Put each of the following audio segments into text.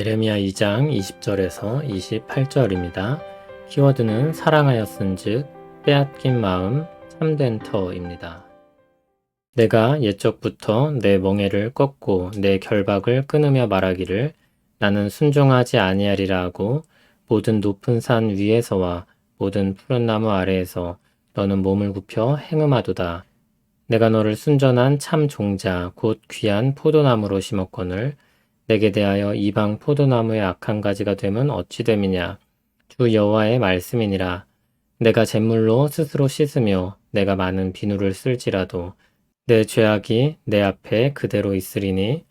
예레미야 2장 20절에서 28절입니다. 키워드는 사랑하였은즉 빼앗긴 마음 참된 터입니다. 내가 옛적부터 내 멍에를 꺾고 내 결박을 끊으며 말하기를 나는 순종하지 아니하리라 하고 모든 높은 산 위에서와 모든 푸른 나무 아래에서 너는 몸을 굽혀 행음하도다. 내가 너를 순전한 참 종자 곧 귀한 포도나무로 심었거늘 내게 대하여 이방 포도나무의 악한 가지가 되면 어찌 됨이냐. 주 여호와의 말씀이니라. 내가 잿물로 스스로 씻으며 내가 많은 비누를 쓸지라도 내 죄악이 내 앞에 그대로 있으리니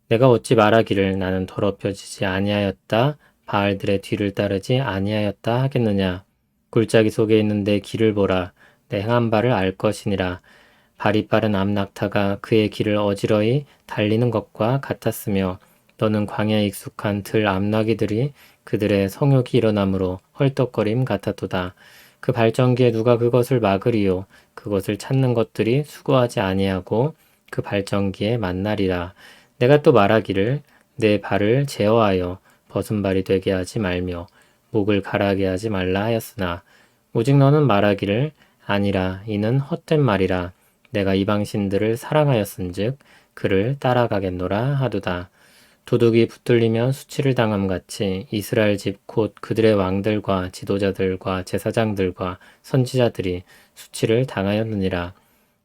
내가 어찌 말하기를 나는 더럽혀지지 아니하였다. 바알들의 뒤를 따르지 아니하였다 하겠느냐. 골짜기 속에 있는 내 길을 보라. 내 행한 바를 알 것이니라. 발이 빠른 암낙타가 그의 길을 어지러이 달리는 것과 같았으며 너는 광야에 익숙한 들 암나귀들이 그들의 성욕이 일어나므로 헐떡거림 같았도다. 그 발전기에 누가 그것을 막으리요. 그것을 찾는 것들이 수고하지 아니하고 그 발전기에 만나리라. 내가 또 말하기를 내 발을 제어하여 벗은 발이 되게 하지 말며 목을 가라하게 하지 말라 하였으나 오직 너는 말하기를 아니라 이는 헛된 말이라. 내가 이방신들을 사랑하였은즉 그를 따라가겠노라 하도다. 도둑이 붙들리면 수치를 당함같이 이스라엘 집 곧 그들의 왕들과 지도자들과 제사장들과 선지자들이 수치를 당하였느니라.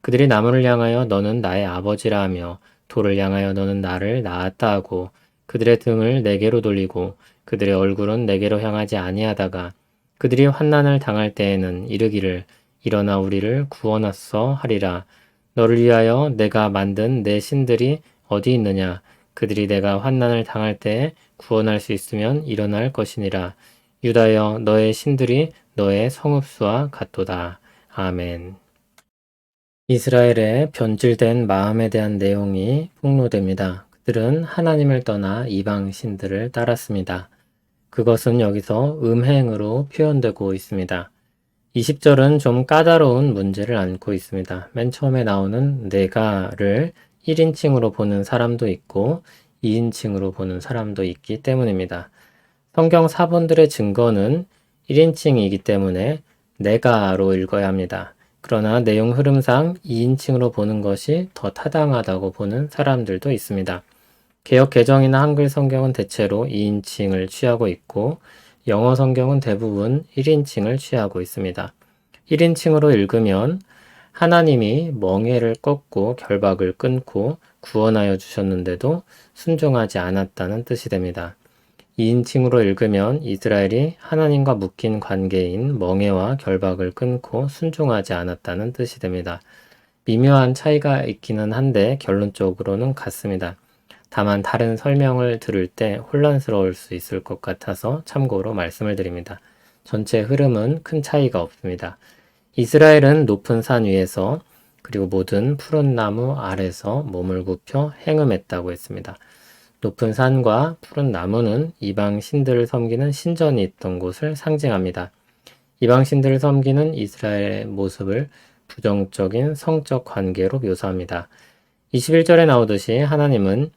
그들이 나무를 향하여 너는 나의 아버지라 하며 돌을 향하여 너는 나를 낳았다 하고 그들의 등을 내게로 돌리고 그들의 얼굴은 내게로 향하지 아니하다가 그들이 환난을 당할 때에는 이르기를 일어나 우리를 구원하소 하리라. 너를 위하여 내가 만든 내 신들이 어디 있느냐? 그들이 내가 환난을 당할 때에 구원할 수 있으면 일어날 것이니라. 유다여 너의 신들이 너의 성읍수와 같도다. 아멘. 이스라엘의 변질된 마음에 대한 내용이 폭로됩니다. 그들은 하나님을 떠나 이방 신들을 따랐습니다. 그것은 여기서 음행으로 표현되고 있습니다. 20절은 좀 까다로운 문제를 안고 있습니다. 맨 처음에 나오는 내가를 1인칭으로 보는 사람도 있고 2인칭으로 보는 사람도 있기 때문입니다. 성경 사본들의 증거는 1인칭이기 때문에 내가로 읽어야 합니다. 그러나 내용 흐름상 2인칭으로 보는 것이 더 타당하다고 보는 사람들도 있습니다. 개역 개정이나 한글 성경은 대체로 2인칭을 취하고 있고 영어 성경은 대부분 1인칭을 취하고 있습니다. 1인칭으로 읽으면 하나님이 멍에를 꺾고 결박을 끊고 구원하여 주셨는데도 순종하지 않았다는 뜻이 됩니다. 2인칭으로 읽으면 이스라엘이 하나님과 묶인 관계인 멍에와 결박을 끊고 순종하지 않았다는 뜻이 됩니다. 미묘한 차이가 있기는 한데 결론적으로는 같습니다. 다만 다른 설명을 들을 때 혼란스러울 수 있을 것 같아서 참고로 말씀을 드립니다. 전체 흐름은 큰 차이가 없습니다. 이스라엘은 높은 산 위에서 그리고 모든 푸른 나무 아래서 몸을 굽혀 행음했다고 했습니다. 높은 산과 푸른 나무는 이방 신들을 섬기는 신전이 있던 곳을 상징합니다. 이방 신들을 섬기는 이스라엘의 모습을 부정적인 성적 관계로 묘사합니다. 21절에 나오듯이 하나님은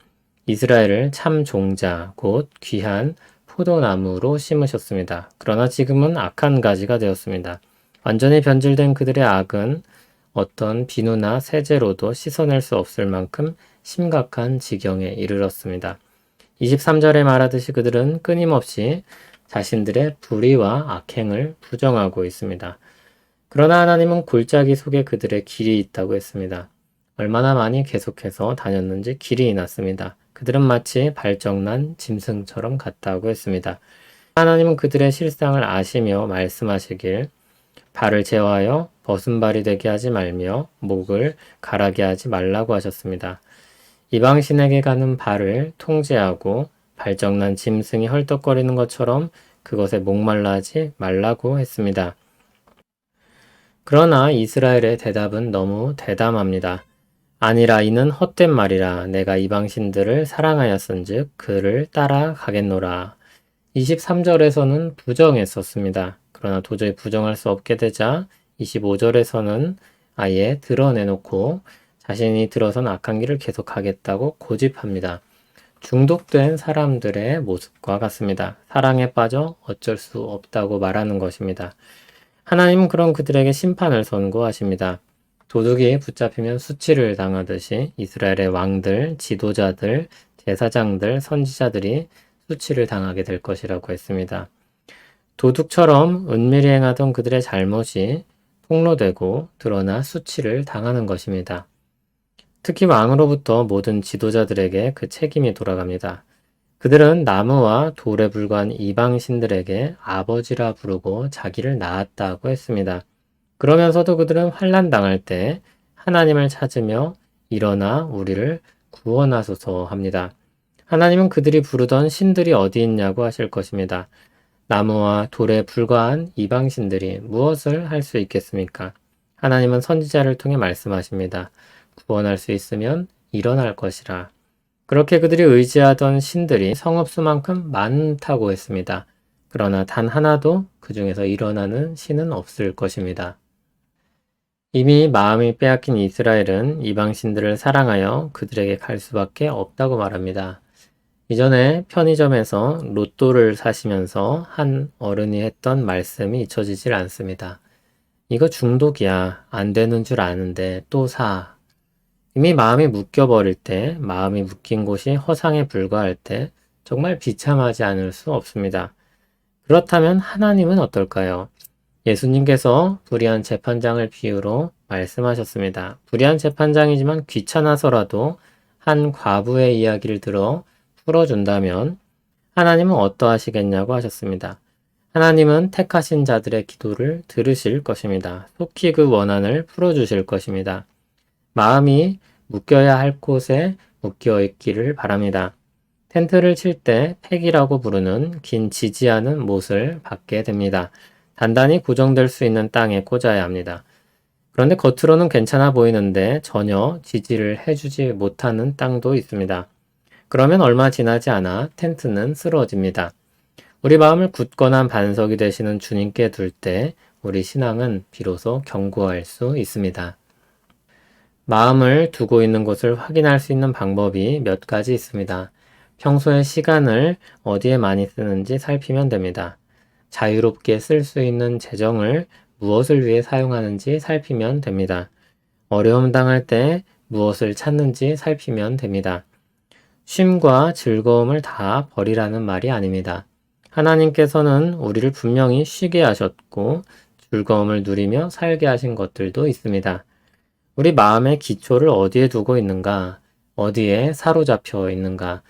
이스라엘을 참 종자, 곧 귀한 포도나무로 심으셨습니다. 그러나 지금은 악한 가지가 되었습니다. 완전히 변질된 그들의 악은 어떤 비누나 세제로도 씻어낼 수 없을 만큼 심각한 지경에 이르렀습니다. 23절에 말하듯이 그들은 끊임없이 자신들의 불의와 악행을 부정하고 있습니다. 그러나 하나님은 골짜기 속에 그들의 길이 있다고 했습니다. 얼마나 많이 계속해서 다녔는지 길이 났습니다. 그들은 마치 발정난 짐승처럼 같다고 했습니다. 하나님은 그들의 실상을 아시며 말씀하시길 발을 제어하여 벗은 발이 되게 하지 말며 목을 가라게 하지 말라고 하셨습니다. 이방신에게 가는 발을 통제하고 발정난 짐승이 헐떡거리는 것처럼 그것에 목말라 하지 말라고 했습니다. 그러나 이스라엘의 대답은 너무 대담합니다. 아니라 이는 헛된 말이라. 내가 이방신들을 사랑하였은즉 그를 따라가겠노라. 23절에서는 부정했었습니다. 그러나 도저히 부정할 수 없게 되자 25절에서는 아예 드러내놓고 자신이 들어선 악한 길을 계속하겠다고 고집합니다. 중독된 사람들의 모습과 같습니다. 사랑에 빠져 어쩔 수 없다고 말하는 것입니다. 하나님은 그런 그들에게 심판을 선고하십니다. 도둑이 붙잡히면 수치를 당하듯이 이스라엘의 왕들, 지도자들, 제사장들, 선지자들이 수치를 당하게 될 것이라고 했습니다. 도둑처럼 은밀히 행하던 그들의 잘못이 폭로되고 드러나 수치를 당하는 것입니다. 특히 왕으로부터 모든 지도자들에게 그 책임이 돌아갑니다. 그들은 나무와 돌에 불과한 이방 신들에게 아버지라 부르고 자기를 낳았다고 했습니다. 그러면서도 그들은 환난 당할 때 하나님을 찾으며 일어나 우리를 구원하소서 합니다. 하나님은 그들이 부르던 신들이 어디 있냐고 하실 것입니다. 나무와 돌에 불과한 이방 신들이 무엇을 할 수 있겠습니까? 하나님은 선지자를 통해 말씀하십니다. 구원할 수 있으면 일어날 것이라. 그렇게 그들이 의지하던 신들이 성읍수만큼 많다고 했습니다. 그러나 단 하나도 그 중에서 일어나는 신은 없을 것입니다. 이미 마음이 빼앗긴 이스라엘은 이방 신들을 사랑하여 그들에게 갈 수밖에 없다고 말합니다. 이전에 편의점에서 로또를 사시면서 한 어른이 했던 말씀이 잊혀지질 않습니다. 이거 중독이야. 안 되는 줄 아는데 또 사. 이미 마음이 묶여버릴 때, 마음이 묶인 곳이 허상에 불과할 때 정말 비참하지 않을 수 없습니다. 그렇다면 하나님은 어떨까요? 예수님께서 불의한 재판장을 비유로 말씀하셨습니다. 불의한 재판장이지만 귀찮아서라도 한 과부의 이야기를 들어 풀어준다면 하나님은 어떠하시겠냐고 하셨습니다. 하나님은 택하신 자들의 기도를 들으실 것입니다. 속히 그 원한을 풀어주실 것입니다. 마음이 묶여야 할 곳에 묶여 있기를 바랍니다. 텐트를 칠 때 팩이라고 부르는 긴 지지하는 못을 받게 됩니다. 단단히 고정될 수 있는 땅에 꽂아야 합니다. 그런데 겉으로는 괜찮아 보이는데 전혀 지지를 해주지 못하는 땅도 있습니다. 그러면 얼마 지나지 않아 텐트는 쓰러집니다. 우리 마음을 굳건한 반석이 되시는 주님께 둘 때 우리 신앙은 비로소 견고할 수 있습니다. 마음을 두고 있는 곳을 확인할 수 있는 방법이 몇 가지 있습니다. 평소에 시간을 어디에 많이 쓰는지 살피면 됩니다. 자유롭게 쓸 수 있는 재정을 무엇을 위해 사용하는지 살피면 됩니다. 어려움 당할 때 무엇을 찾는지 살피면 됩니다. 쉼과 즐거움을 다 버리라는 말이 아닙니다. 하나님께서는 우리를 분명히 쉬게 하셨고 즐거움을 누리며 살게 하신 것들도 있습니다. 우리 마음의 기초를 어디에 두고 있는가? 어디에 사로잡혀 있는가?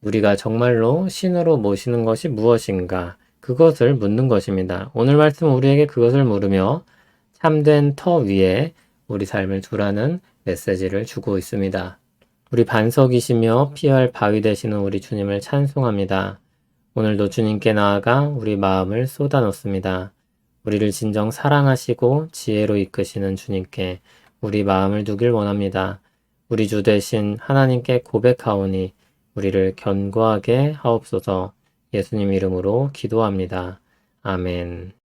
우리가 정말로 신으로 모시는 것이 무엇인가? 그것을 묻는 것입니다. 오늘 말씀 우리에게 그것을 물으며 참된 터 위에 우리 삶을 두라는 메시지를 주고 있습니다. 우리 반석이시며 피할 바위 되시는 우리 주님을 찬송합니다. 오늘도 주님께 나아가 우리 마음을 쏟아놓습니다. 우리를 진정 사랑하시고 지혜로 이끄시는 주님께 우리 마음을 두길 원합니다. 우리 주 대신 하나님께 고백하오니 우리를 견고하게 하옵소서. 예수님 이름으로 기도합니다. 아멘.